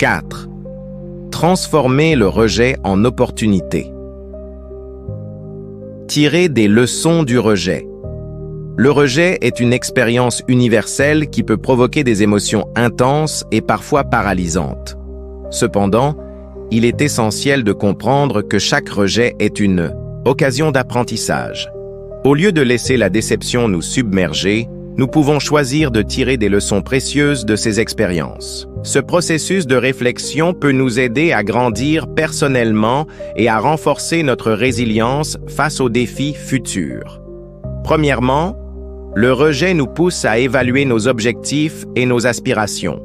4. Transformer le rejet en opportunité. Tirer des leçons du rejet. Le rejet est une expérience universelle qui peut provoquer des émotions intenses et parfois paralysantes. Cependant, il est essentiel de comprendre que chaque rejet est une occasion d'apprentissage. Au lieu de laisser la déception nous submerger, nous pouvons choisir de tirer des leçons précieuses de ces expériences. Ce processus de réflexion peut nous aider à grandir personnellement et à renforcer notre résilience face aux défis futurs. Premièrement, le rejet nous pousse à évaluer nos objectifs et nos aspirations.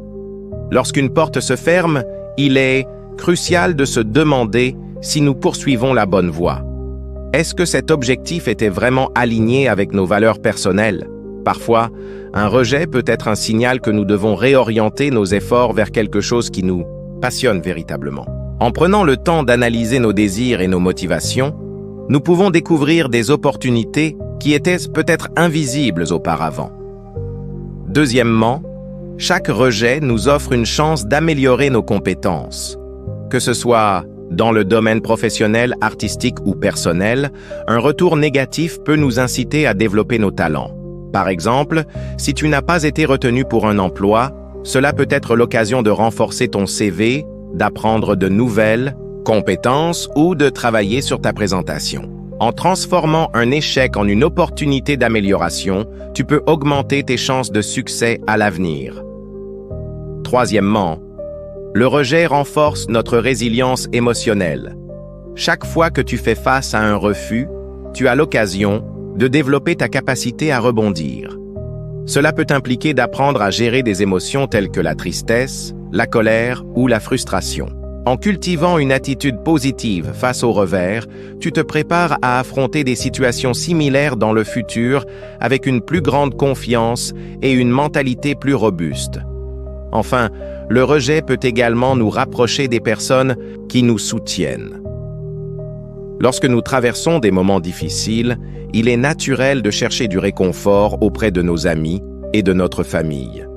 Lorsqu'une porte se ferme, il est crucial de se demander si nous poursuivons la bonne voie. Est-ce que cet objectif était vraiment aligné avec nos valeurs personnelles? Parfois, un rejet peut être un signal que nous devons réorienter nos efforts vers quelque chose qui nous passionne véritablement. En prenant le temps d'analyser nos désirs et nos motivations, nous pouvons découvrir des opportunités qui étaient peut-être invisibles auparavant. Deuxièmement, chaque rejet nous offre une chance d'améliorer nos compétences. Que ce soit dans le domaine professionnel, artistique ou personnel, un retour négatif peut nous inciter à développer nos talents. Par exemple, si tu n'as pas été retenu pour un emploi, cela peut être l'occasion de renforcer ton CV, d'apprendre de nouvelles compétences ou de travailler sur ta présentation. En transformant un échec en une opportunité d'amélioration, tu peux augmenter tes chances de succès à l'avenir. Troisièmement, le rejet renforce notre résilience émotionnelle. Chaque fois que tu fais face à un refus, tu as l'occasion de développer ta capacité à rebondir. Cela peut impliquer d'apprendre à gérer des émotions telles que la tristesse, la colère ou la frustration. En cultivant une attitude positive face aux revers, tu te prépares à affronter des situations similaires dans le futur avec une plus grande confiance et une mentalité plus robuste. Enfin, le rejet peut également nous rapprocher des personnes qui nous soutiennent. Lorsque nous traversons des moments difficiles, il est naturel de chercher du réconfort auprès de nos amis et de notre famille.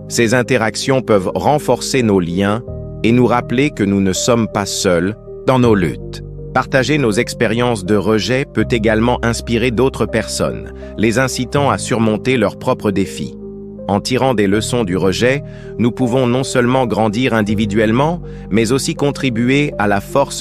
Ces interactions peuvent renforcer nos liens et nous rappeler que nous ne sommes pas seuls dans nos luttes. Partager nos expériences de rejet peut également inspirer d'autres personnes, les incitant à surmonter leurs propres défis. En tirant des leçons du rejet, nous pouvons non seulement grandir individuellement, mais aussi contribuer à la force